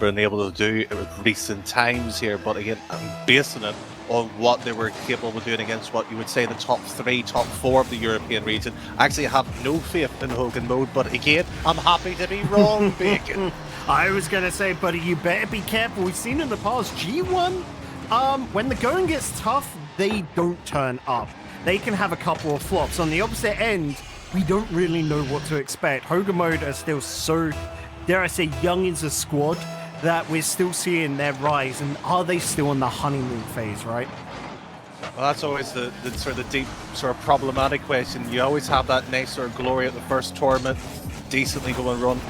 been able to do in recent times here, but again, I'm basing it on what they were capable of doing against what you would say the top 3, top 4 of the European region. Actually, I have no faith in Hogan Mode, but again, I'm happy to be wrong, Bacon. I was going to say, buddy, you better be careful. We've seen in the past, G1, when the going gets tough, they don't turn up. They can have a couple of flops. On the opposite end, we don't really know what to expect. Hogan Mode are still so, dare I say, young as a squad, that we're still seeing their rise. And are they still in the honeymoon phase, right? Well, that's always the sort of deep, sort of problematic question. You always have that nice sort of glory at the first tournament, decently go and run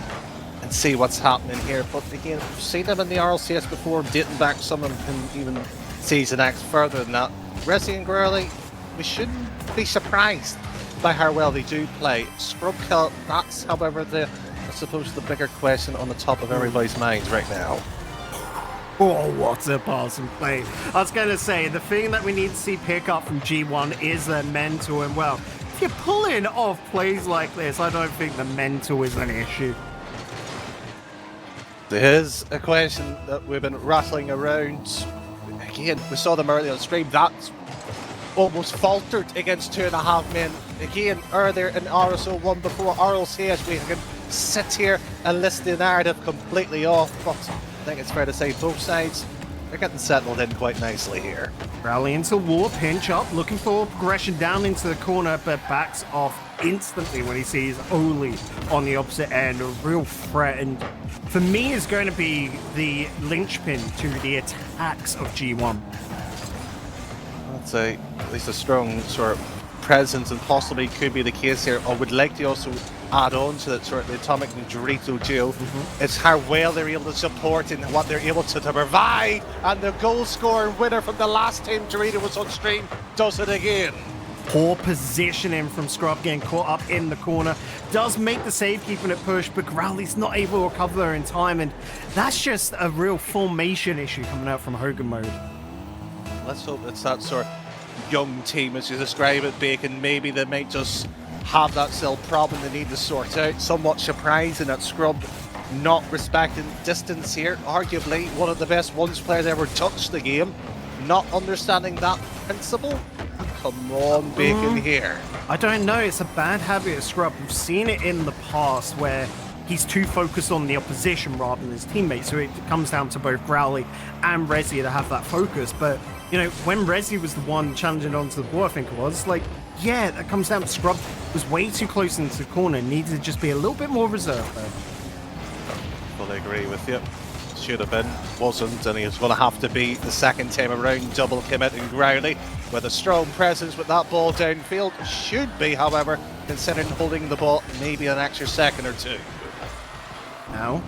and see what's happening here. But again, we've seen them in the RLCS before, dating back some of them in even Season X further than that. Resi and Gurley, we shouldn't be surprised by how well they do play. Scrub Kill, that's however I suppose the bigger question on the top of everybody's minds right now. Oh, what a passing play. I was going to say, the thing that we need to see pick up from G1 is their mental. And well, if you're pulling off plays like this, I don't think the mental is an issue. There's a question that we've been rattling around. Again, we saw them earlier on stream. That's almost faltered against 2.5 men. Again, earlier in RSO 1 before RLCS, we can sit here and list the narrative completely off, but I think it's fair to say both sides are getting settled in quite nicely here. Rally into war, pinch up, looking for progression down into the corner, but backs off instantly when he sees Oli on the opposite end. A real threat, and for me is going to be the linchpin to the attacks of G1. I'd say at least a strong sort of presence, and possibly could be the case here. I would like to also add on to that sort of the Atomic and Dorito duo. It's how well they're able to support and what they're able to provide, and the goal scorer winner from the last time Dorito was on stream does it again. Poor positioning from Scrub, getting caught up in the corner. Does make the save, keeping it pushed, but Growly's not able to recover in time, and that's just a real formation issue coming out from Hogan Mode. Let's hope it's that sort of young team, as you describe it, Bacon. Maybe they might just have that still problem they need to sort out. Somewhat surprising that Scrub not respecting distance here. Arguably one of the best ones players ever touched the game. Not understanding that principle. Come on, Bacon here. I don't know. It's a bad habit of Scrub. We've seen it in the past where he's too focused on the opposition rather than his teammates. So it comes down to both Growly and Resi to have that focus. But, you know, when Resi was the one challenging onto the ball, I think it was, like, yeah, that comes down to Scrub was way too close into the corner. Needed to just be a little bit more reserved there. Fully agree with you. Should have been, wasn't, and he's going to have to be the second time around. Double commit and Growly with a strong presence with that ball downfield. Should be, however, considering holding the ball maybe an extra second or two. Now,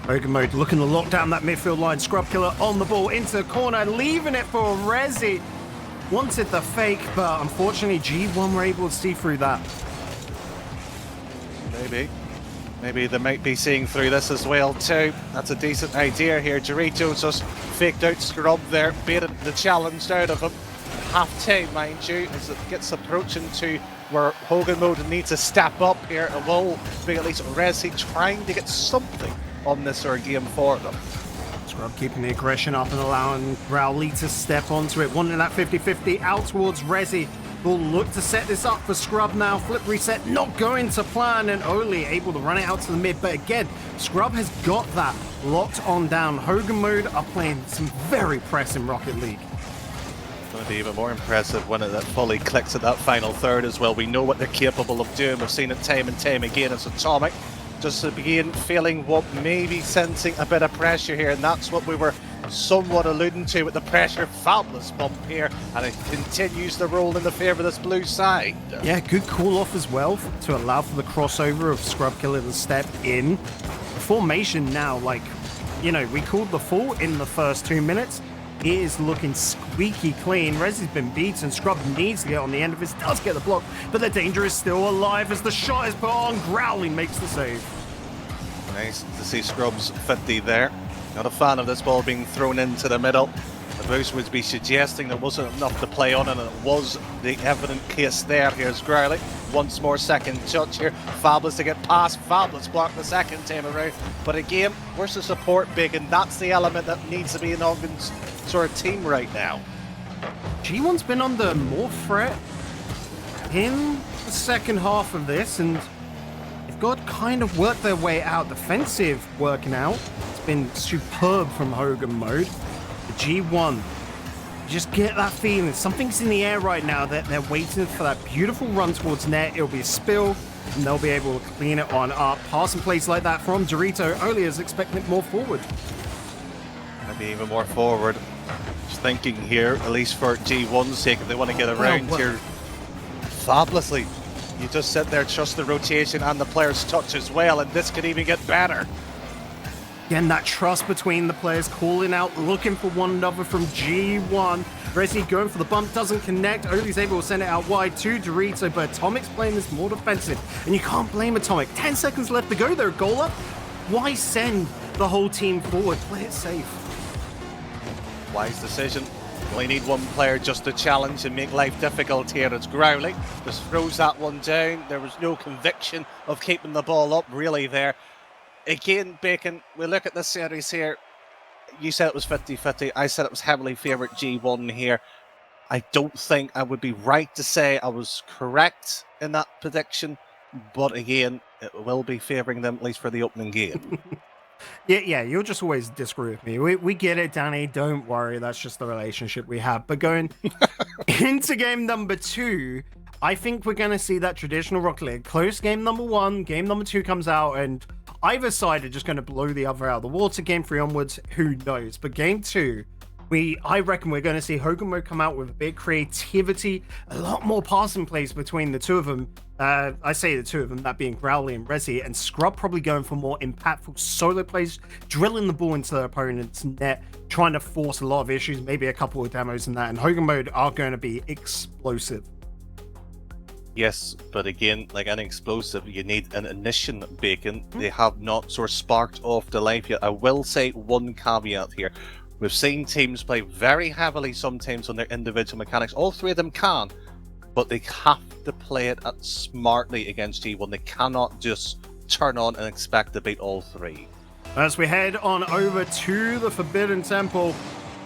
Hogan Mode looking to lock down that midfield line. Scrub Killer on the ball into the corner, leaving it for Resi. Wanted the fake, but unfortunately G1 were able to see through that. Maybe they might be seeing through this as well too. That's a decent idea here. Doritos just faked out Scrub there, baited the challenge out of him. Half time, mind you, as it gets approaching to where Hogan Mode needs to step up here. It will be at least Resi trying to get something on this sort of game for them. Scrub keeping the aggression up and allowing Growly to step onto it. Wanting that 50-50 out towards Resi. Will look to set this up for Scrub now. Flip reset not going to plan, and Oli able to run it out to the mid. But again, Scrub has got that locked on down. Hogan Mode are playing some very pressing Rocket League. It's going to be even more impressive when it fully clicks at that final third as well. We know what they're capable of doing. We've seen it time and time again. It's Atomic just to begin feeling what maybe sensing a bit of pressure here, and that's what we were somewhat alluding to with the pressure. Fabulous bump here, and it continues to roll in the favour of this blue side. Yeah, good call off as well to allow for the crossover of Scrub Killer to step in. Formation now, like, you know, we called the full in the first 2 minutes. It is looking squeaky clean. Resi's been beaten. Scrub needs to get on the end of this. Does get the block, but the danger is still alive as the shot is put on. Growly makes the save. Nice to see Scrub's 50 there. Not a fan of this ball being thrown into the middle. Boost would be suggesting there wasn't enough to play on, and it was the evident case there. Here's Growly, once more second touch here. Fabulous to get past, Fabulous blocked the second time around. But again, where's the support big? And that's the element that needs to be in Hogan's sort of team right now. G1's been under more threat in the second half of this, and they've got kind of worked their way out. Defensive working out. It's been superb from Hogan Mode. The G1, you just get that feeling. Something's in the air right now that they're waiting for that beautiful run towards net. It'll be a spill, and they'll be able to clean it on up. Passing plays like that from Dorito earlier is expecting it more forward. Maybe even more forward. Just thinking here, at least for G1's sake, if they want to get around here fabulously. You just sit there, trust the rotation and the player's touch as well, and this could even get better. Again, that trust between the players, calling out, looking for one another from G1. Resi going for the bump, doesn't connect. Oli's able to send it out wide to Dorito, but Atomic's playing this more defensive, and you can't blame Atomic. 10 seconds left to go there, goal up. Why send the whole team forward? Play it safe. Wise decision. Only need one player just to challenge and make life difficult here. It's Growly. Just throws that one down. There was no conviction of keeping the ball up really there. Again, Bacon, we look at this series here. You said it was 50-50. I said it was heavily favourite G1 here. I don't think I would be right to say I was correct in that prediction. But again, it will be favouring them, at least for the opening game. Yeah, you'll just always disagree with me. We get it, Danny. Don't worry. That's just the relationship we have. But going into game number 2, I think we're going to see that traditional Rocket League. Close game number 1, game number 2 comes out, and either side are just going to blow the other out of the water. Game 3 onwards, who knows? But game 2, I reckon we're going to see Hogan Mode come out with a bit of creativity, a lot more passing plays between the two of them. I say the two of them, that being Growly and Resi, and Scrub probably going for more impactful solo plays, drilling the ball into their opponent's net, trying to force a lot of issues, maybe a couple of demos and that, and Hogan Mode are going to be explosive. Yes, but again, like an explosive, you need an ignition, Bacon. They have not sort of sparked off the life yet. I will say one caveat here. We've seen teams play very heavily sometimes on their individual mechanics. All three of them can, but they have to play it smartly against G1. They cannot just turn on and expect to beat all three. As we head on over to the Forbidden Temple,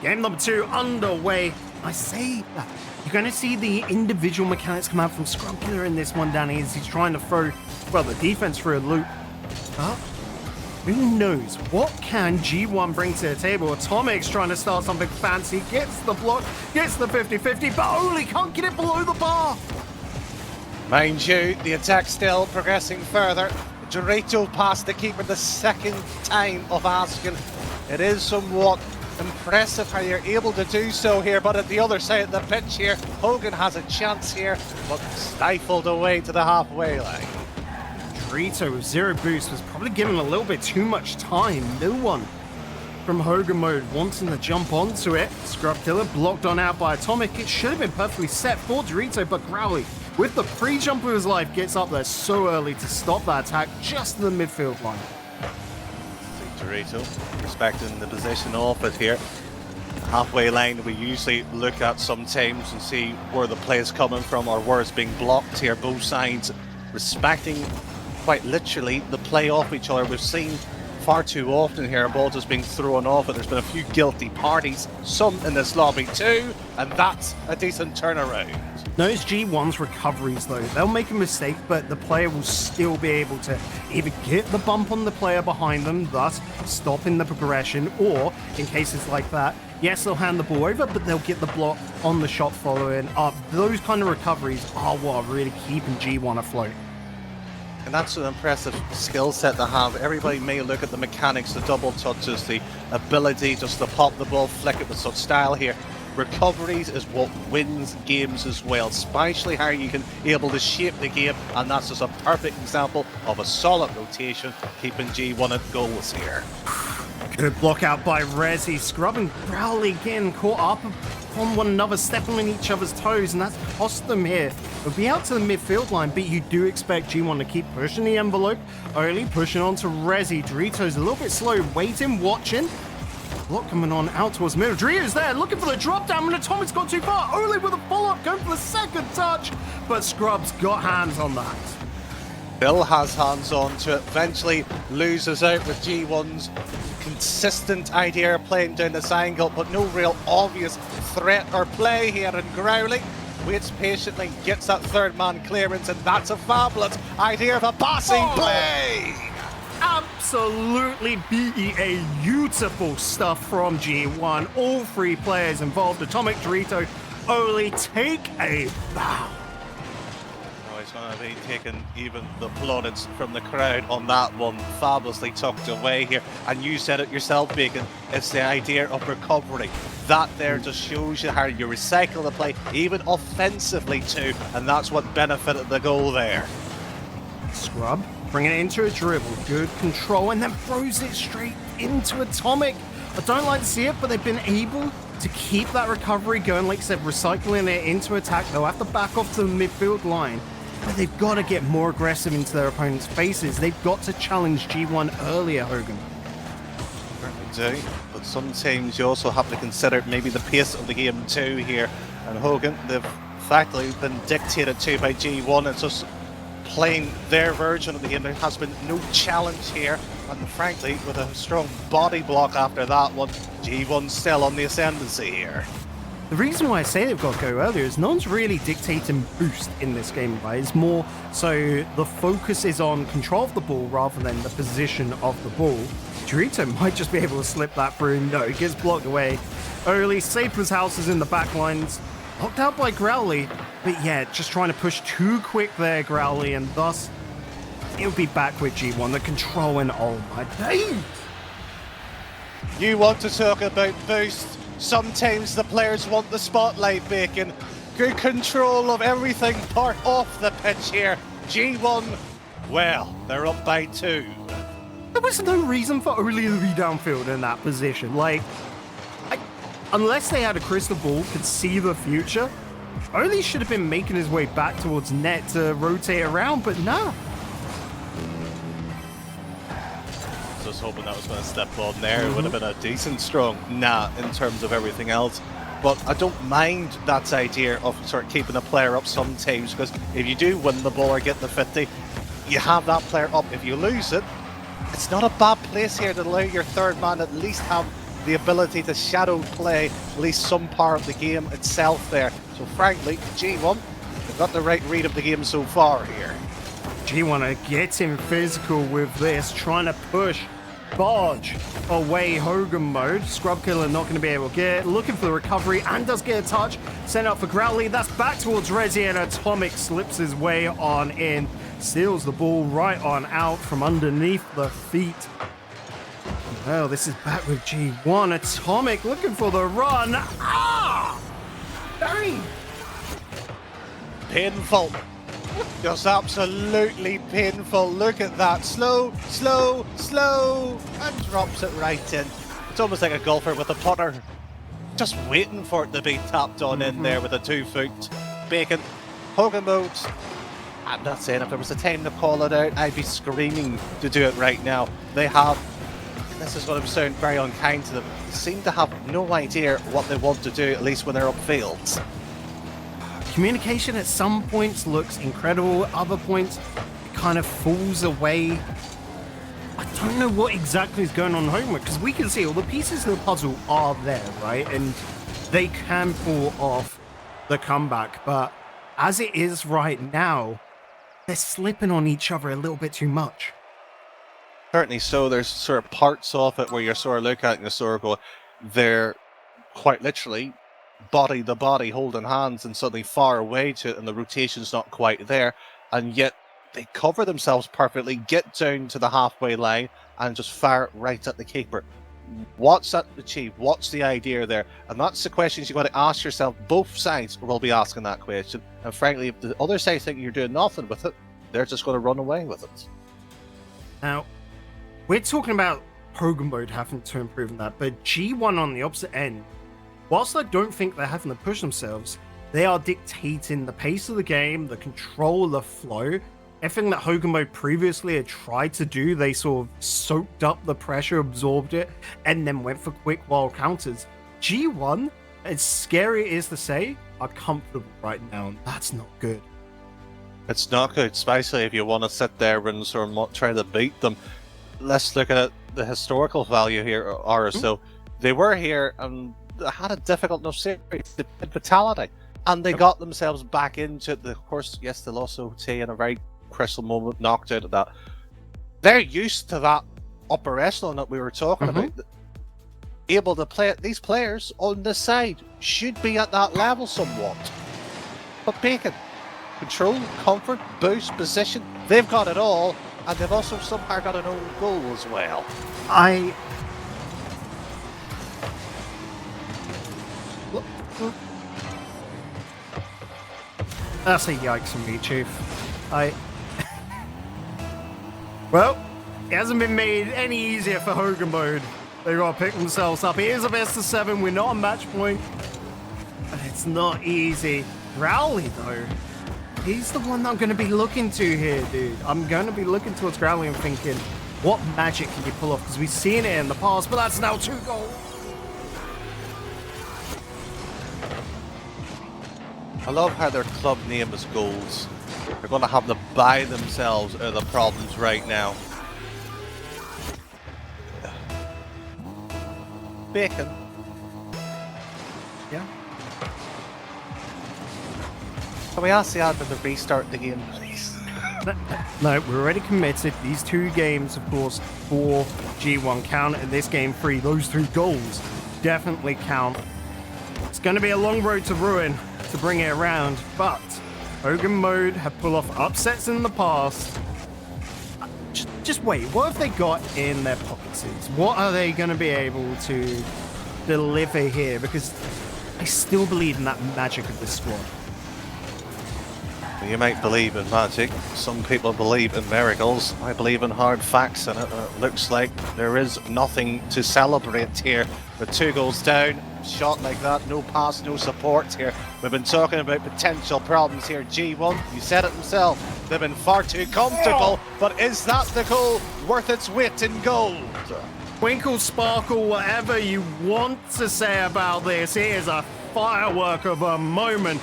game number 2 underway. I say that you're going to see the individual mechanics come out from Scrum Killer in this one, Danny, as he's trying to throw, well, the defense through a loop. But who knows? What can G1 bring to the table? Atomic's trying to start something fancy, gets the block, gets the 50-50, but only can't get it below the bar. Mind you, the attack still progressing further. Dorito past the keeper the second time of asking. It is somewhat impressive how you're able to do so here, but at the other side of the pitch here, Hogan has a chance here, but stifled away to the halfway line. Dorito with 0 boost was probably given a little bit too much time. No one from Hogan Mode wanting to jump onto it. Scrub Killer blocked on out by Atomic. It should have been perfectly set for Dorito, but Growly, with the pre-jump of his life, gets up there so early to stop that attack just to the midfield line. Dorito respecting the position of it here. Halfway line we usually look at sometimes and see where the play is coming from or where it's being blocked here. Both sides respecting quite literally the play off each other. We've seen far too often here a ball just being thrown off, and there's been a few guilty parties, some in this lobby too, and that's a decent turnaround. Those G1's recoveries though, they'll make a mistake, but the player will still be able to either get the bump on the player behind them, thus stopping the progression, or in cases like that, yes, they'll hand the ball over, but they'll get the block on the shot following up. Those kind of recoveries are what are really keeping G1 afloat. And that's an impressive skill set to have. Everybody may look at the mechanics, the double touches, the ability just to pop the ball, flick it with such style here. Recoveries is what wins games as well, especially how you can be able to shape the game, and that's just a perfect example of a solid rotation keeping G1 at goals here. Good block out by Resi. Scrub and Growly again caught up on one another, stepping on each other's toes, and that's cost them here. They'll be out to the midfield line, but you do expect G1 to keep pushing the envelope. Early pushing on to Resi. Dorito's a little bit slow, waiting, watching. block coming on out towards the middle. Drio's there, looking for the drop down, and Atomic's gone too far. Only with a follow-up, going for the second touch, but Scrub's got hands on that. Bill has hands on to it, eventually loses out with G1's consistent idea of playing down this angle, but no real obvious threat or play here, and Growly waits patiently, gets that third man clearance, and that's a fabulous idea of a passing play! Absolutely beautiful stuff from G1. All three players involved, Atomic, Dorito, Oli, take a bow. Oh, he's going to be taking even the plaudits from the crowd on that one. Fabulously tucked away here. And you said it yourself, Bacon, it's the idea of recovery. That there just shows you how you recycle the play, even offensively too, and that's what benefited the goal there. Scrub bringing it into a dribble, good control, and then throws it straight into Atomic. I don't like to see it, but they've been able to keep that recovery going. Like I said, recycling it into attack. They'll have to back off to the midfield line, but they've got to get more aggressive into their opponent's faces. They've got to challenge G1 earlier, Hogan. Certainly do, but sometimes you also have to consider maybe the pace of the game too here. And Hogan, they've effectively been dictated to by G1. It's just playing their version of the game. There has been no challenge here, and frankly, with a strong body block after that one, G1 still on the ascendancy here. The reason why I say they've got to go earlier is no one's really dictating boost in this game, right? It's more so the focus is on control of the ball rather than the position of the ball. Dorito might just be able to slip that through. No, it gets blocked away. Early, safe as houses in the back lines. Knocked out by Growly, but yeah, just trying to push too quick there, Growly, and thus it'll be back with G1. The control, and oh my days! You want to talk about boost? Sometimes the players want the spotlight, Bacon. Good control of everything part off the pitch here. G1, well, they're up by 2. There was no reason for Oli to be downfield in that position. Like, unless they had a crystal ball, could see the future, Oli should have been making his way back towards net to rotate around, but no. Just hoping that was going to step on there. It would have been a decent strong nah in terms of everything else. But I don't mind that idea of sort of keeping a player up sometimes, because if you do win the ball or get the 50, you have that player up. If you lose it, it's not a bad place here to allow your third man at least have the ability to shadow play at least some part of the game itself there. So frankly, G1, they've got the right read of the game so far here. G1 are getting physical with this, trying to push Barge away Hogan Mode. Scrub Killer not going to be able to get it. Looking for the recovery and does get a touch. Sent out for Growly. That's back towards Resi, and Atomic slips his way on in. Steals the ball right on out from underneath the feet. Well, this is back with G1. Atomic looking for the run. Ah! Dang! Painful. Just absolutely painful. Look at that. Slow, slow, slow. And drops it right in. It's almost like a golfer with a putter. Just waiting for it to be tapped on in there with a 2-foot. Bacon. Hogan Mode. I'm not saying if there was a time to call it out, I'd be screaming to do it right now. They have, and this is going to sound very unkind to them, they seem to have no idea what they want to do, at least when they're upfield. Communication at some points looks incredible, at other points it kind of falls away. I don't know what exactly is going on Homework, because we can see all the pieces of the puzzle are there, right? And they can pull off the comeback, but as it is right now, they're slipping on each other a little bit too much. Certainly so. There's sort of parts of it where you're sort of looking at it and you're sort of going, they're quite literally body to body holding hands and suddenly far away to it and the rotation's not quite there, and yet they cover themselves perfectly, get down to the halfway line and just fire it right at the keeper. What's that achieved? What's the idea there? And that's the questions you've got to ask yourself. Both sides will be asking that question, and frankly, if the other side think you're doing nothing with it, they're just going to run away with it. Now, we're talking about Hogan Mode having to improve on that, but G1 on the opposite end, whilst I don't think they're having to push themselves, they are dictating the pace of the game, the control, the flow. everything that Hogan Mode previously had tried to do, they sort of soaked up the pressure, absorbed it, and then went for quick wild counters. G1, as scary it is to say, are comfortable right now, and that's not good. It's not good, especially if you want to sit there and sort of try to beat them. Let's look at the historical value here, or so. They were here and they had a difficult enough series. They had Vitality, and they got themselves back into it. Of course, yes, they lost OT in a very crucial moment, knocked out of that. They're used to that upper echelon that we were talking about. Able to play it. These players on the side should be at that level somewhat. But Bacon, control, comfort, boost, position, they've got it all, and they've also somehow got an own goal as well. That's a yikes from me, Chief. Well, it hasn't been made any easier for Hogan Mode. They gotta pick themselves up. It is a best of 7. We're not on match point. But it's not easy. Growly, though, he's the one that I'm gonna be looking to here, dude. I'm gonna be looking towards Growly and thinking, what magic can you pull off? Because we've seen it in the past, but that's now 2 goals. I love how their club name is Goals. They're going to have to buy themselves out of the problems right now. Bacon. Yeah. Can we ask the admin to restart the game, please? No, we're already committed. These 2 games, of course, for G1 count, and this game 3, those 2 goals definitely count. It's going to be a long road to ruin to bring it around, but Hogan Mode have pulled off upsets in the past. Just wait, what have they got in their pockets? What are they going to be able to deliver here? Because I still believe in that magic of this squad. You might believe in magic. Some people believe in miracles. I believe in hard facts, and it looks like there is nothing to celebrate here. With 2 goals down, shot like that, no pass, no support here. We've been talking about potential problems here. G1, you said it himself, they've been far too comfortable, but is that the goal worth its weight in gold? Twinkle, sparkle, whatever you want to say about this, it is a firework of a moment.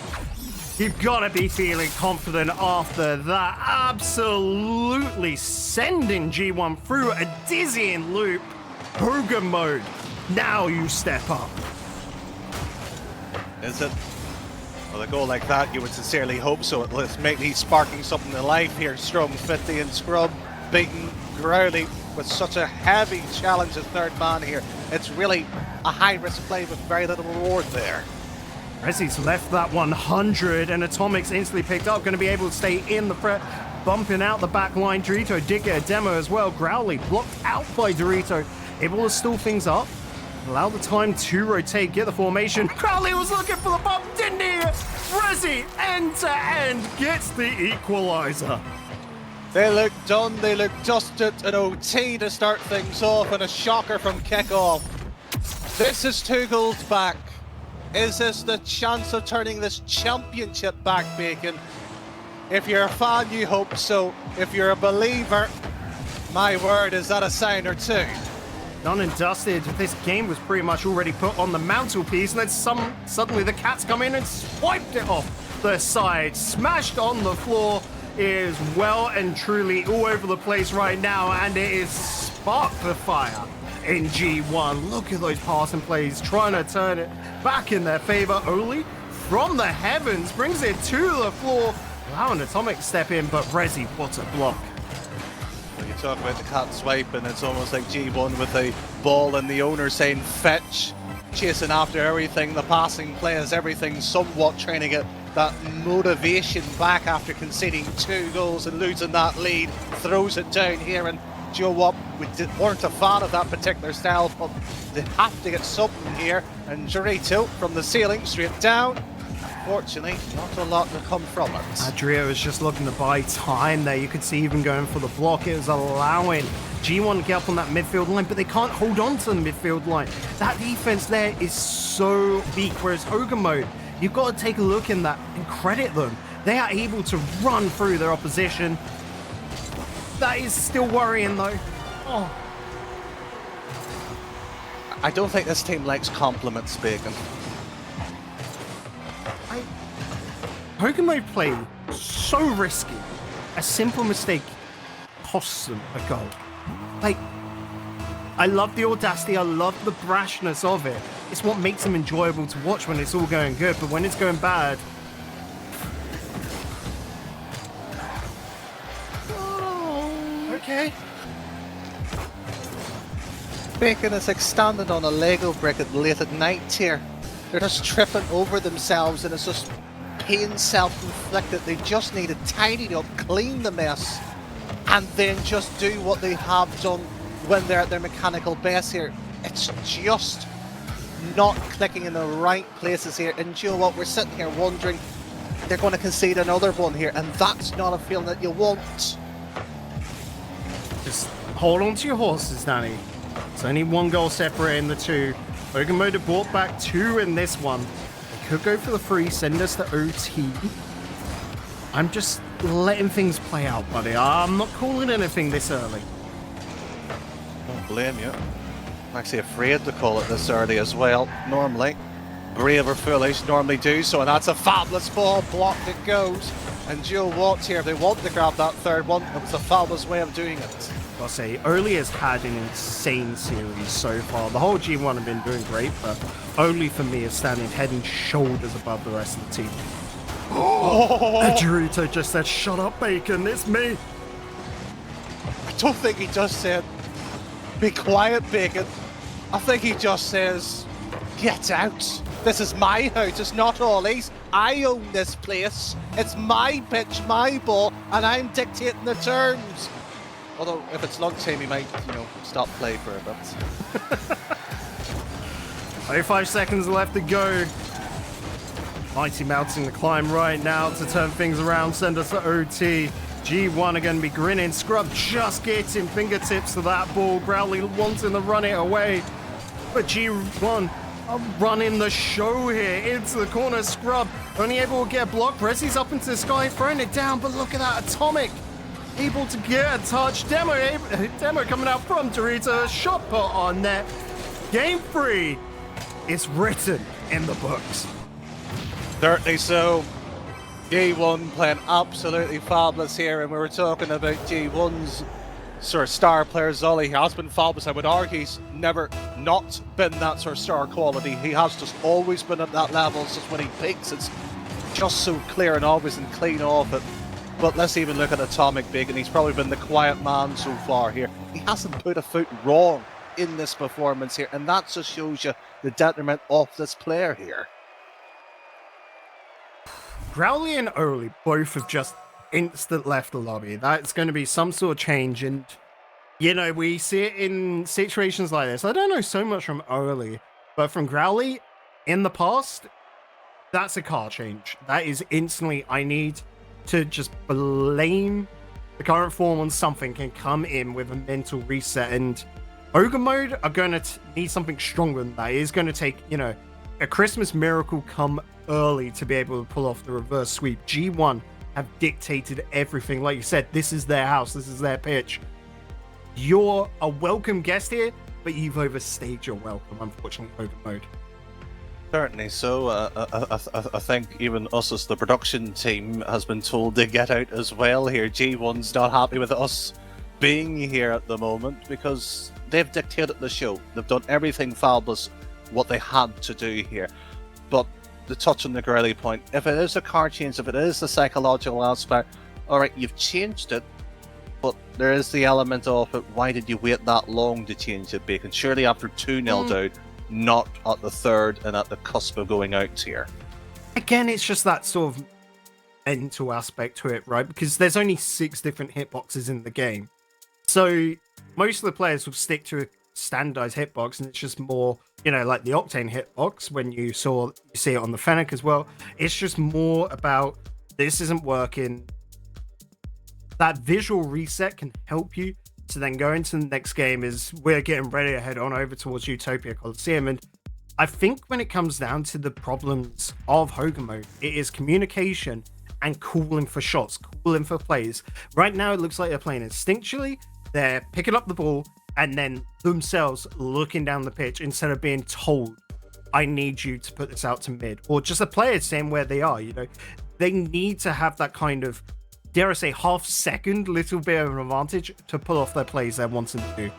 You've got to be feeling confident after that. Absolutely sending G1 through a dizzying loop. Hogan Mode, now you step up. Is it? Well, a goal like that, you would sincerely hope so. Let's make these sparking something to life here. Strong 50 and scrub, beating Growly with such a heavy challenge as third man here. It's really a high-risk play with very little reward there. Rezzy's left that 100, and Atomic's instantly picked up, going to be able to stay in the threat, bumping out the back line. Dorito did get a demo as well. Growly blocked out by Dorito, able to stall things up, allow the time to rotate, get the formation. Growly was looking for the bump, didn't he? Rezzy, end to end, gets the equalizer. They look done, they look dusted, an OT to start things off, and a shocker from kickoff. This is 2 goals back. Is this the chance of turning this championship back, Bacon? If you're a fan, you hope so. If you're a believer, my word, is that a sign or 2? Done and dusted. This game was pretty much already put on the mantelpiece, and then suddenly the Cats come in and swiped it off the side. Smashed on the floor. It is well and truly all over the place right now, and it is sparked the fire in G1. Look at those passing plays, trying to turn it back in their favor. Oli from the heavens brings it to the floor, allowing Atomic to step in, but Rezzy, what a block. When you talk about the cat swipe, and it's almost like G1 with the ball and the owner saying fetch, chasing after everything, the passing plays, everything, somewhat trying to get that motivation back after conceding 2 goals and losing that lead. Throws it down here, and do you know what? We weren't a fan of that particular style, but they have to get something here. And Dorito from the ceiling straight down. Fortunately, not a lot to come from it. Adria was just looking to buy time there. You could see even going for the block. It was allowing G1 to get up on that midfield line, but they can't hold on to the midfield line. That defense there is so weak, whereas Hogan Mode, you've got to take a look in that and credit them. They are able to run through their opposition, That is still worrying, though. Oh. I don't think this team likes compliments, Bacon. Hogan Mode play so risky. A simple mistake costs them a goal. Like, I love the audacity, I love the brashness of it. It's what makes them enjoyable to watch when it's all going good, but when it's going bad... Oh, okay. Bacon is like standing on a Lego brick late at night here. They're just tripping over themselves and it's just pain self-inflicted. They just need to tidy up, clean the mess, and then just do what they have done when they're at their mechanical base here. It's just not clicking in the right places here. And you know what? We're sitting here wondering they're going to concede another one here, and that's not a feeling that you want. Just hold on to your horses, Danny. It's only one goal separating the two. Hogan Mode have brought back 2 in this one. They could go for the 3, send us to OT. I'm just letting things play out, buddy. I'm not calling anything this early. Don't blame you. I'm actually afraid to call it this early as well, normally. Brave or foolish normally do so, and that's a fabulous ball. Blocked it goes. And Joe Watts here, if they want to grab that third one, it was a fabulous way of doing it. I'll say, Oli has had an insane series so far. The whole G1 have been doing great, but Oli for me is standing head and shoulders above the rest of the team. And Dorito just said, "Shut up, Bacon, it's me." I don't think he just said, "Be quiet, Bacon." I think he just says, "Get out. This is my house, it's not Ollie's. I own this place. It's my pitch, my ball, and I'm dictating the terms." Although, if it's lunchtime, he might, stop play for a bit. 25 seconds left to go. Mighty mounting the climb right now to turn things around, send us to OT. G1 are going to be grinning. Scrub just getting fingertips to that ball. Growly wanting to run it away. But G1 are running the show here into the corner. Scrub only able to get a block. Resi's up into the sky, throwing it down. But look at that, Atomic able to get a touch. Demo coming out from Dorito. Shot put on net. Game 3 is written in the books. Certainly so. G1 playing absolutely fabulous here, and we were talking about G1's sort of star player. Zully has been fabulous. I would argue he's never not been that sort of star quality. He has just always been at that level. It's just when he peaks, it's just so clear and obvious and clean off it. But let's even look at Atomic Bacon. He's probably been the quiet man so far here. He hasn't put a foot wrong in this performance here, and that just shows you the detriment of this player here. Growly and Oli both have just instant left the lobby. That's going to be some sort of change, and we see it in situations like this. I don't know so much from Oli, but from Growly in the past, that's a car change. That is instantly, I need to just blame the current form on something and come in with a mental reset. And Hogan Mode are going to need something stronger than that. It is going to take, a Christmas miracle come early to be able to pull off the reverse sweep. G1 have dictated everything. Like you said, this is their house, this is their pitch. You're a welcome guest here, but you've overstayed your welcome, unfortunately, Hogan Mode. Certainly so. I think even us as the production team has been told to get out as well here. G1's not happy with us being here at the moment because they've dictated the show. They've done everything fabulous what they had to do here. But to touch on the Gurley point, if it is a car change, if it is the psychological aspect, alright, you've changed it, but there is the element of it, why did you wait that long to change it, Bacon? Surely after 2-0 down, not at the third and at the cusp of going out here. Again, it's just that sort of mental aspect to it, right? Because there's only 6 different hitboxes in the game. So most of the players will stick to a standardized hitbox, and it's just more, like the Octane hitbox when you see it on the Fennec as well. It's just more about this isn't working. That visual reset can help you to then go into the next game as we're getting ready to head on over towards Utopia Coliseum. And I think when it comes down to the problems of Hogan Mode, it is communication and calling for shots, calling for plays. Right now, it looks like they're playing instinctually. They're picking up the ball and then themselves looking down the pitch instead of being told, I need you to put this out to mid, or just a player saying where they are. They need to have that kind of, dare I say, half-second little bit of an advantage to pull off their plays they're wanting to do.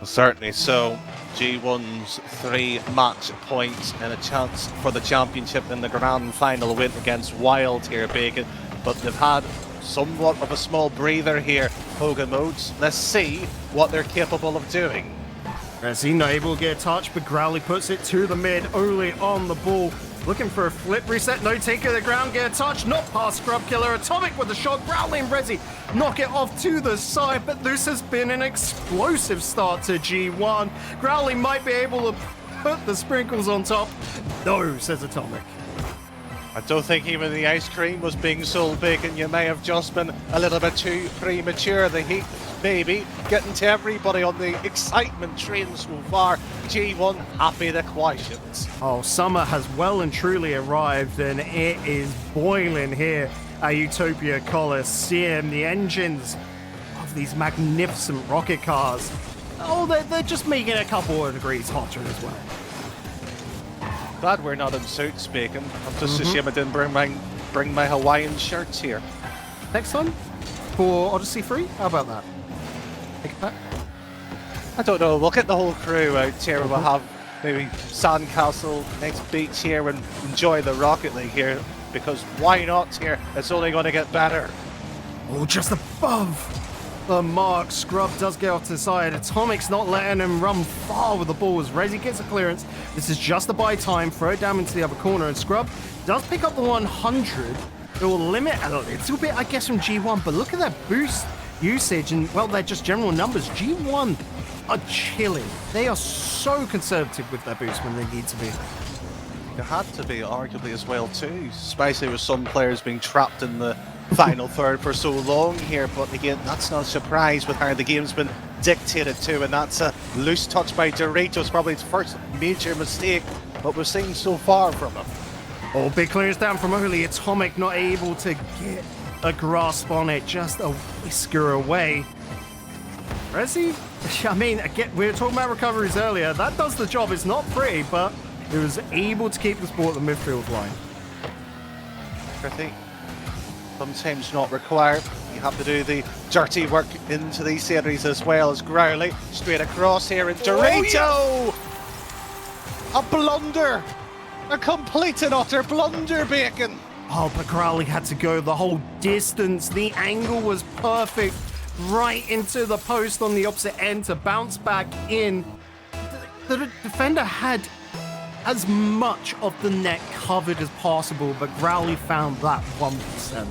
Certainly so. G1's 3 match points and a chance for the championship in the grand final win against Wild here, Bacon. But they've had somewhat of a small breather here, Hogan Modes. Let's see what they're capable of doing. Resi not able to get a touch, but Growly puts it to the mid, only on the ball. Looking for a flip reset, no take of the ground, get a touch, not past Scrub Killer. Atomic with the shot, Growly and Resi knock it off to the side, but this has been an explosive start to G1. Growly might be able to put the sprinkles on top. No, says Atomic. I don't think even the ice cream was being sold, Bacon. You may have just been a little bit too premature. The heat, maybe, getting to everybody on the excitement train so far. G1 happy to quash it. Oh, summer has well and truly arrived, and it is boiling here at Utopia Coliseum. The engines of these magnificent rocket cars, oh, they're just making it a couple of degrees hotter as well. Glad we're not in suits, Bacon. I'm just ashamed I didn't bring my Hawaiian shirts here. Next time for Odyssey 3, how about that? Take it back. I don't know, we'll get the whole crew out here. We'll have maybe Sandcastle, next beach here, and enjoy the Rocket League here, because why not here? It's only going to get better. Oh, just above the mark. Scrub does get off to the side. Atomic's not letting him run far with the ball as Resi gets a clearance. This is just a buy time, throw it down into the other corner, and Scrub does pick up the 100. It will limit a little bit, I guess, from G1, but look at that boost usage, and, well, they're just general numbers. G1 are chilling. They are so conservative with their boost when they need to be. They had to be, arguably, as well, too. Especially with some players being trapped in the final third for so long here. But again, that's not a surprise with how the game's been dictated to. And that's a loose touch by Doritos, probably his first major mistake, but we've seen so far from him. Oh, big clearance down from early. Atomic not able to get a grasp on it, just a whisker away. Resi, I mean, again, we were talking about recoveries earlier. That does the job. It's not pretty, but it was able to keep the ball at the midfield line. Pretty. Sometimes not required. You have to do the dirty work into these series as well. As Growly straight across here, and Dorito! Oh, yeah. A blunder! A complete and utter blunder, Bacon! Oh, but Growly had to go the whole distance. The angle was perfect. Right into the post on the opposite end to bounce back in. The defender had as much of the net covered as possible, but Growly found that 1%.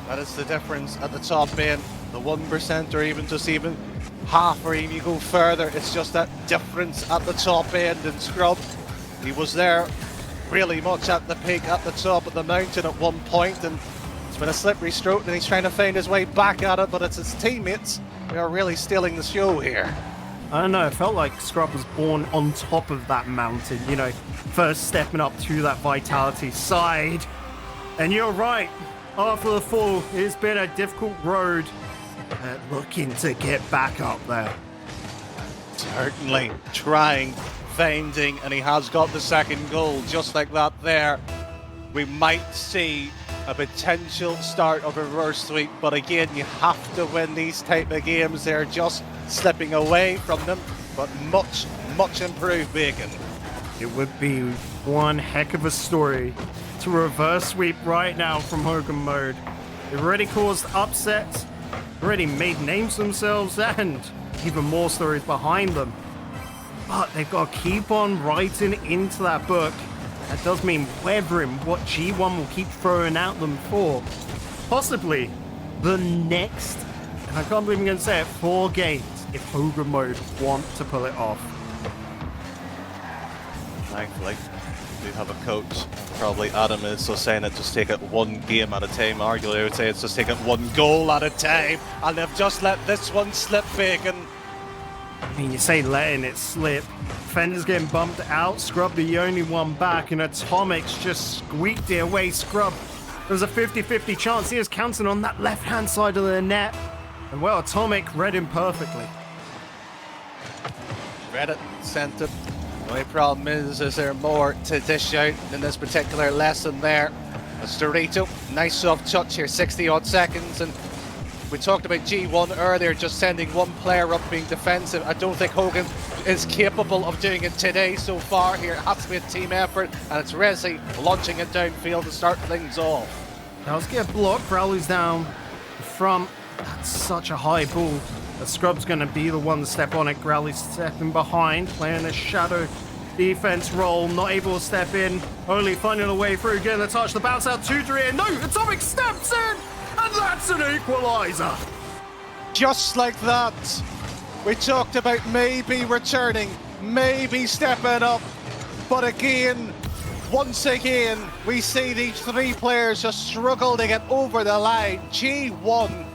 That is the difference at the top end. The 1%, or even just even half, or even you go further. It's just that difference at the top end. And Scrub, he was there really much at the peak, at the top of the mountain at one point, and it's been a slippery stroke, and he's trying to find his way back at it, but it's his teammates who are really stealing the show here. I don't know, it felt like Scrub was born on top of that mountain, first stepping up to that Vitality side. And you're right, after the fall, it's been a difficult road, looking to get back up there. Certainly trying, finding, and he has got the second goal, just like that there. We might see a potential start of a reverse sweep, but again, you have to win these type of games. They're just slipping away from them, but much, much improved, Bacon. It would be one heck of a story to reverse sweep right now from Hogan Mode. They've already caused upsets, already made names themselves, and even more stories behind them. But they've got to keep on writing into that book. That does mean weathering what G1 will keep throwing at them for possibly the next, and I can't believe I'm going to say it, 4 games if Hogan Mode want to pull it off. Thankfully, we do have a coach. Probably Adam is so saying it, just take it one game at a time. Arguably, I would say it's just take it one goal at a time, and they've just let this one slip, Bacon. I mean, you say letting it slip. defenders getting bumped out. Scrub the only one back, and Atomic's just squeaked it away. Scrub, there was a 50-50 chance. He was counting on that left-hand side of the net. And well, Atomic read him perfectly. Read it, sent it. The only problem is there more to dish out in this particular lesson there? It's Dorito, nice soft touch here, 60 odd seconds, and we talked about G1 earlier, just sending one player up being defensive. I don't think Hogan is capable of doing it today so far here. It has to be a team effort, and it's Resi launching it downfield to start things off. Does get blocked, Crowley's down front. That's such a high ball. The Scrub's going to be the one to step on it. Growley's stepping behind, playing a shadow defense role, not able to step in. Only finding a way through, getting the touch, the bounce out, 2-3, and no, Atomic steps in, and that's an equalizer. Just like that. We talked about maybe returning, maybe stepping up, but again, once again, we see these three players just struggle to get over the line. G1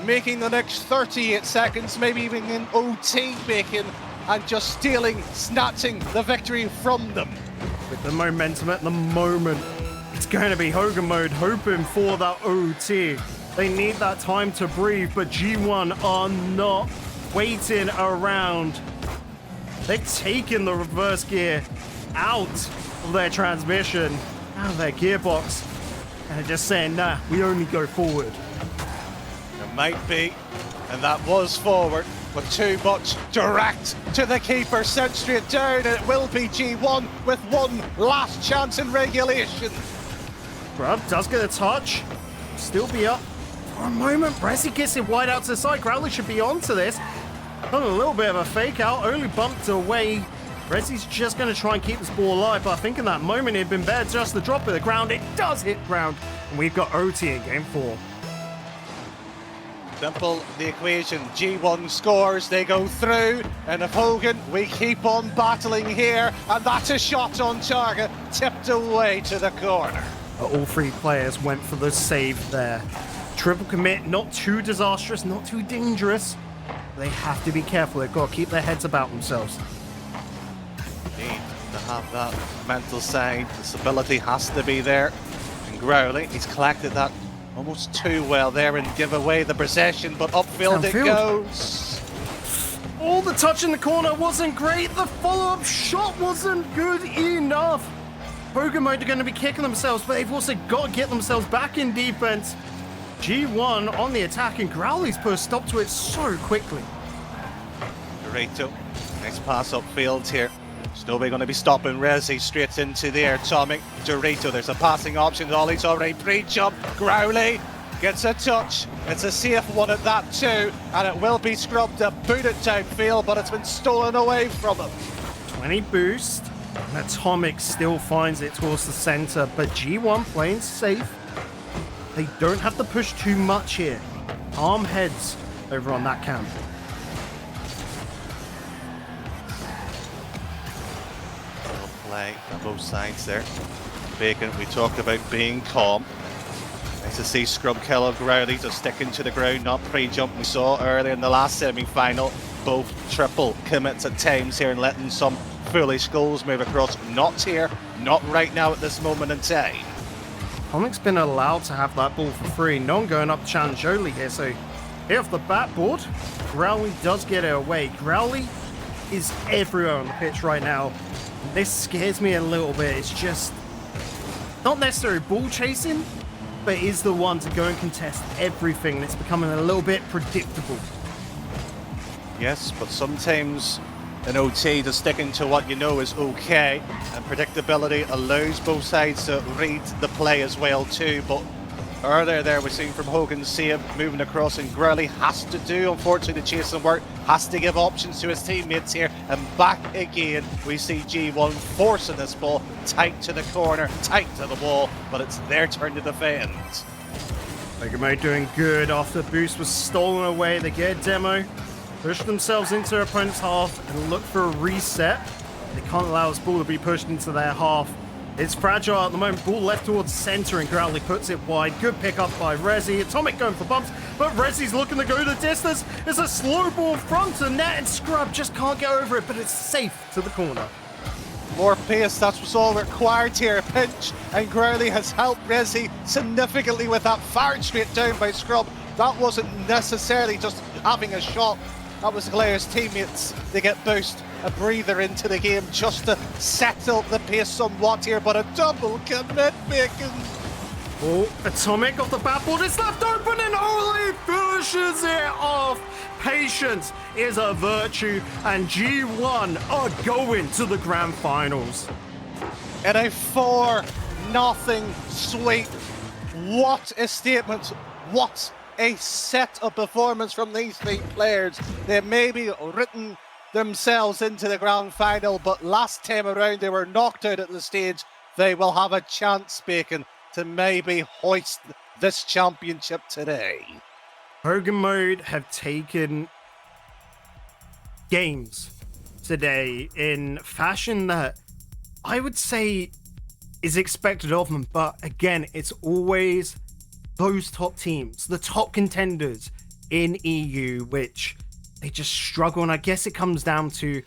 making the next 38 seconds, maybe even in OT making, and just stealing, snatching the victory from them. With the momentum at the moment, it's going to be Hogan Mode hoping for that OT. They need that time to breathe, but G1 are not waiting around. They're taking the reverse gear out of their transmission, out of their gearbox, and they're just saying, nah, we only go forward. It might be, and that was forward, but too much direct to the keeper, sent straight down, and it will be G1 with one last chance in regulation. Grub does get a touch, still be up for a moment. Resi gets it wide out to the side. Growly should be onto this. Done a little bit of a fake out, only bumped away. Resi's just going to try and keep this ball alive, but I think in that moment it'd been better just to drop it to the ground. It does hit ground, and we've got OT in game 4. Simple, the equation. G1 scores, they go through, and if Hogan, we keep on battling here, and that's a shot on target, tipped away to the corner. All three players went for the save there. Triple commit, not too disastrous, not too dangerous. They have to be careful, they've got to keep their heads about themselves. Need to have that mental side, the stability has to be there. And Growley, he's collected that almost too well there and give away the possession, but upfield it goes. All the touch in the corner wasn't great. The follow-up shot wasn't good enough. Hogan Mode are going to be kicking themselves, but they've also got to get themselves back in defense. G1 on the attack, and Growley's put a stop to it so quickly. Dorito, nice pass upfield here. Snowby going to be stopping Resi straight into there. Atomic, Dorito, there's a passing option. Ollie's already pre-jump. Growley gets a touch. It's a safe one at that too, and it will be scrubbed to boot it downfield, but it's been stolen away from him. 20 boost. And Atomic still finds it towards the center, but G1 playing safe. They don't have to push too much here. Calm heads over on that camp. Play on both sides there. Bacon, we talked about being calm. Nice to see Scrub kill Growley just sticking to the ground, not pre-jump. We saw earlier in the last semi-final, both triple commits at times here and letting some foolish goals move across. Not here, not right now at this moment in time. Atomic's been allowed to have that ball for free. No one going up to challenge Jolie here, so here off the backboard, Growley does get it away. Growley is everywhere on the pitch right now. This scares me a little bit. It's just not necessarily ball chasing, but is the one to go and contest everything. It's becoming a little bit predictable. Yes, but sometimes in OT, just sticking to what you know is okay, and predictability allows both sides to read the play as well too. But earlier there, we're seeing from Hogan save moving across, and Growley has to do, unfortunately, the chasing work, has to give options to his teammates here, and back again we see G1 forcing this ball tight to the corner, tight to the wall, but it's their turn to defend. Hogan Mode doing good after the boost was stolen away. They get a demo, push themselves into their opponent's half and look for a reset. They can't allow this ball to be pushed into their half. It's fragile at the moment. Ball left towards center, and Growly puts it wide. Good pick up by Rezi. Atomic going for bumps, but Rezi's looking to go the distance. There's a slow ball front to net, and Scrub just can't get over it, but it's safe to the corner. More pace, that was all required here. A pinch, and Growly has helped Rezi significantly with that fired straight down by Scrub. That wasn't necessarily just having a shot. That was Glaire's teammates. They get boost, a breather into the game just to settle the pace somewhat here, but a double commit, Bacon. Oh, Atomic off the backboard. It's left open and Oli finishes it off. Patience is a virtue, and G1 are going to the grand finals. In a 4-0 sweep. What a statement. What a set of performance from these three players. They maybe written themselves into the grand final, but last time around they were knocked out at the stage. They will have a chance, Bacon, to maybe hoist this championship today. Hogan Mode have taken games today in fashion that I would say is expected of them, but again, it's always those top teams, the top contenders in EU, which they just struggle. And I guess it comes down to,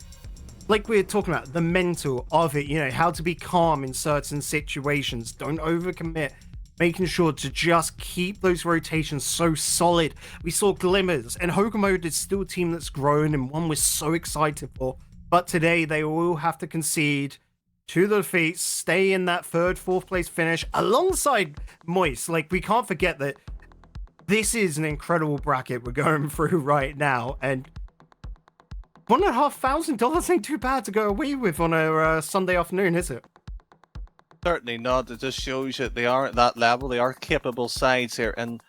like we were talking about, the mental of it, you know, how to be calm in certain situations, don't overcommit, making sure to just keep those rotations so solid. We saw glimmers, and Hogan Mode is still a team that's grown and one we're so excited for. But today they will have to concede to the defeat, stay in that third, fourth place finish alongside Moist. Like, we can't forget that this is an incredible bracket we're going through right now, and $1,500 ain't too bad to go away with on a Sunday afternoon, is it? Certainly not. It just shows you they are at that level. They are capable sides here, and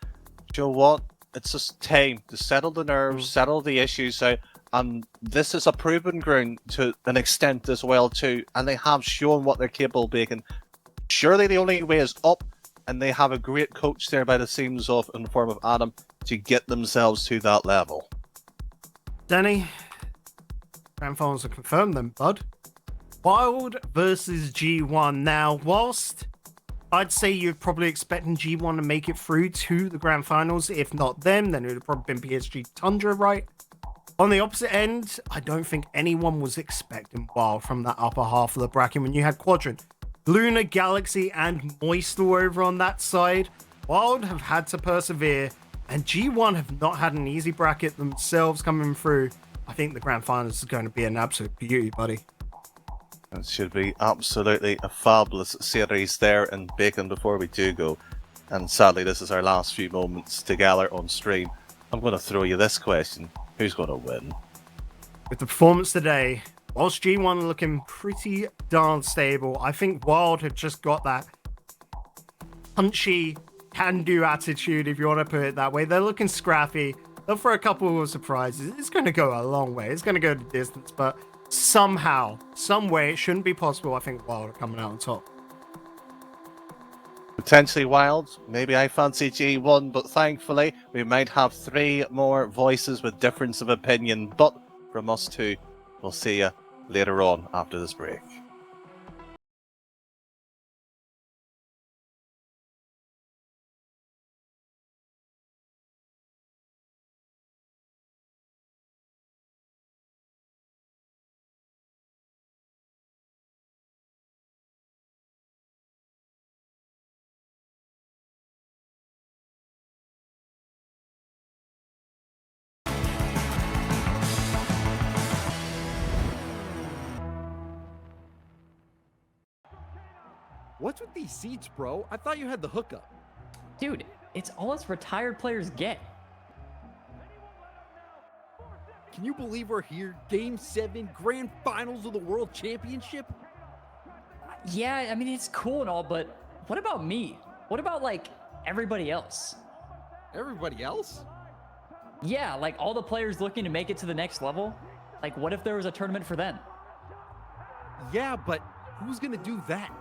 you know what? It's just time to settle the nerves, settle the issues out. And this is a proven ground to an extent as well too, and they have shown what they're capable of making. Surely the only way is up, and they have a great coach there by the seams of in the form of Adam to get themselves to that level. Danny, grand finals are confirmed then, bud. Wild versus G1. Now, whilst I'd say you're probably expecting G1 to make it through to the grand finals, if not them, then it would have probably been PSG Tundra, right? On the opposite end, I don't think anyone was expecting Wild from that upper half of the bracket when you had Quadrant, Luna, Galaxy, and Moist all over on that side. Wild have had to persevere, and G1 have not had an easy bracket themselves coming through. I think the grand finals is going to be an absolute beauty, buddy. It should be absolutely a fabulous series there in Bacon before we do go. And sadly, this is our last few moments together on stream. I'm going to throw you this question. Who's going to win? With the performance today, whilst G1 looking pretty darn stable, I think Wild have just got that punchy, can-do attitude, if you want to put it that way. They're looking scrappy. They'll throw a couple of surprises. It's going to go a long way. It's going to go the distance, but somehow, some way, it shouldn't be possible. I think Wild are coming out on top. Potentially Wild, maybe I fancy G1, but thankfully we might have 3 more voices with difference of opinion, but from us two, we'll see you later on after this break. What's with these seats, bro? I thought you had the hookup. Dude, it's all us retired players get. Can you believe we're here? Game 7, grand finals of the World Championship? Yeah, I mean, it's cool and all, but what about me? What about, like, everybody else? Everybody else? Yeah, like all the players looking to make it to the next level. Like, what if there was a tournament for them? Yeah, but who's gonna do that?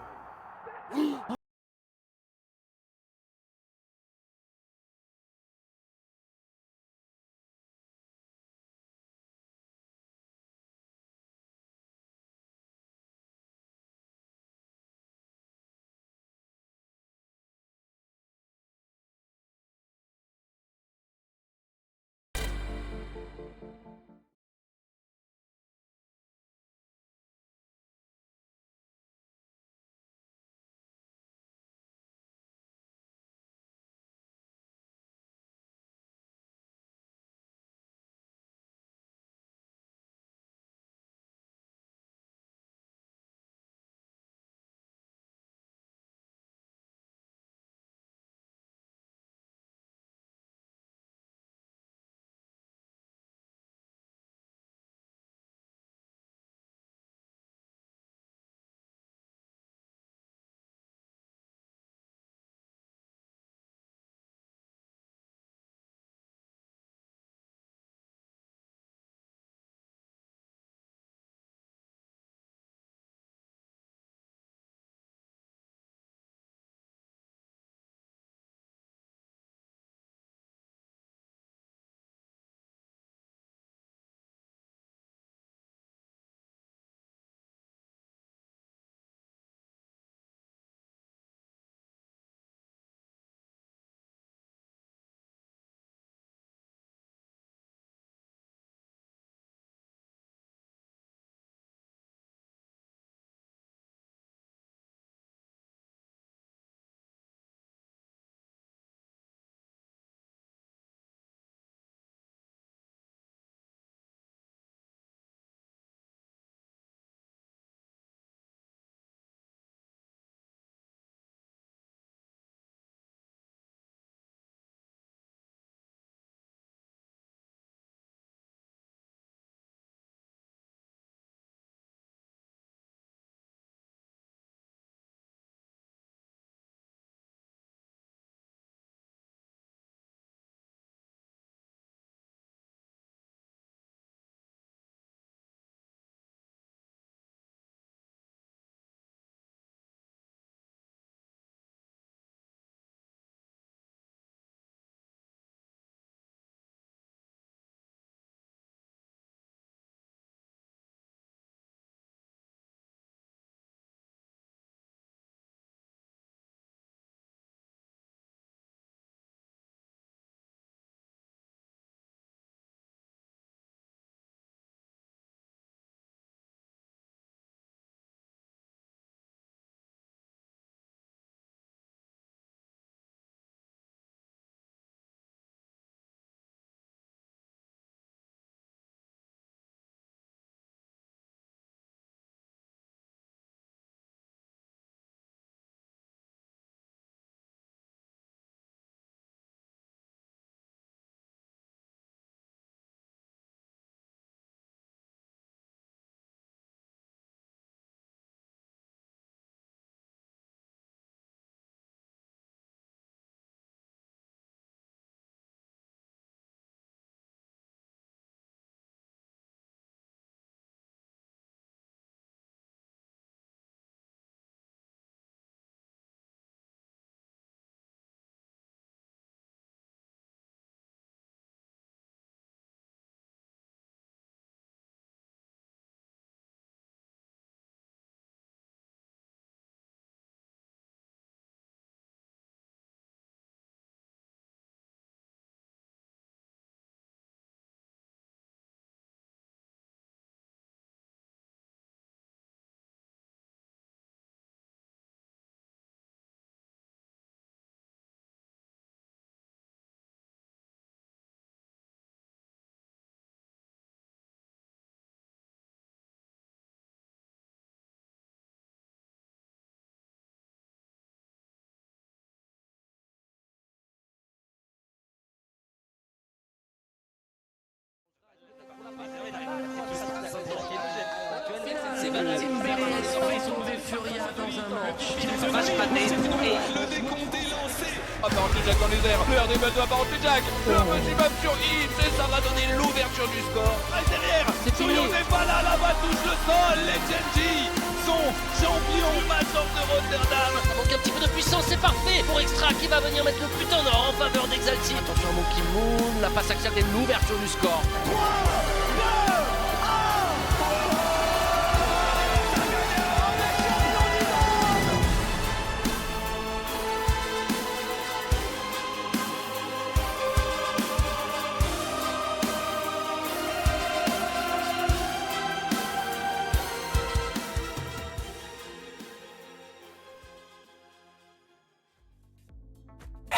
Barotte Jack dans les airs, le RD de la Barotte Jack, le maximum sur Hit, et ça va donner l'ouverture du score. Ah, derrière, Soyon n'est pas là, là-bas touche le sol, les Genji sont champions major de Rotterdam. Ça manque un petit peu de puissance, c'est parfait pour Extra qui va venir mettre le but en or en faveur d'Exalti. Attention à Monkey Moon, la passe axiale et l'ouverture du score.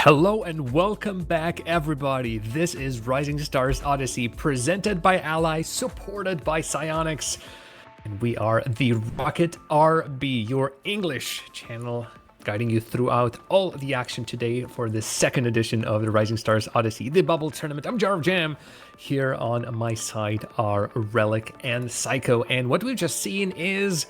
Hello and welcome back, everybody. This is Rising Stars Odyssey, presented by Ally, supported by Psyonix, and we are the Rocket RB, your English channel, guiding you throughout all the action today for the second edition of the Rising Stars Odyssey, the Bubble Tournament. I'm Jar of Jam. Here on my side are Relic and Psycho, and what we've just seen is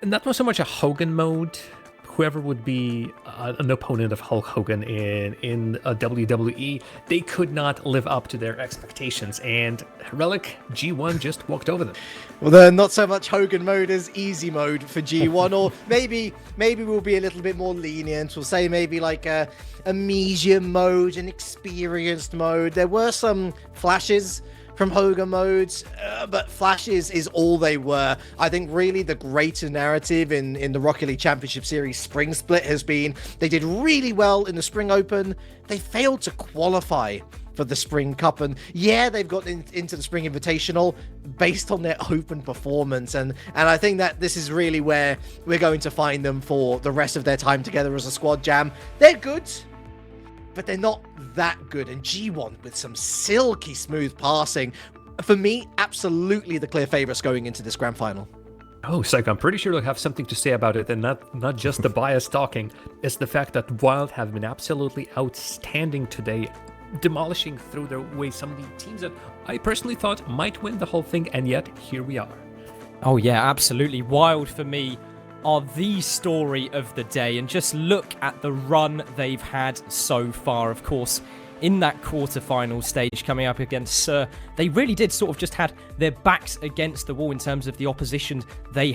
not so much a Hogan mode. Whoever would be an opponent of Hulk Hogan in a WWE, they could not live up to their expectations, and Relic G1 just walked over them. Well, then not so much Hogan mode as easy mode for G1, or maybe we'll be a little bit more lenient. We'll say maybe like a medium mode, an experienced mode. There were some flashes from Hogan modes, but flashes is all they were. I think really the greater narrative in the Rocket League Championship Series Spring Split has been they did really well in the Spring Open. They failed to qualify for the Spring Cup, and yeah, they've gotten into the Spring Invitational based on their open performance, and I think that this is really where we're going to find them for the rest of their time together as a squad. Jam, they're good, but they're not that good. And G1 with some silky smooth passing, for me, absolutely the clear favorites going into this grand final. Oh, Psycho, I'm pretty sure you'll have something to say about it, and not just the bias talking. It's the fact that Wild have been absolutely outstanding today, demolishing through their way some of the teams that I personally thought might win the whole thing, and yet here we are. Oh yeah, absolutely. Wild for me are the story of the day, and just look at the run they've had so far. Of course, in that quarterfinal stage coming up against Sir, they really did sort of just had their backs against the wall in terms of the opposition they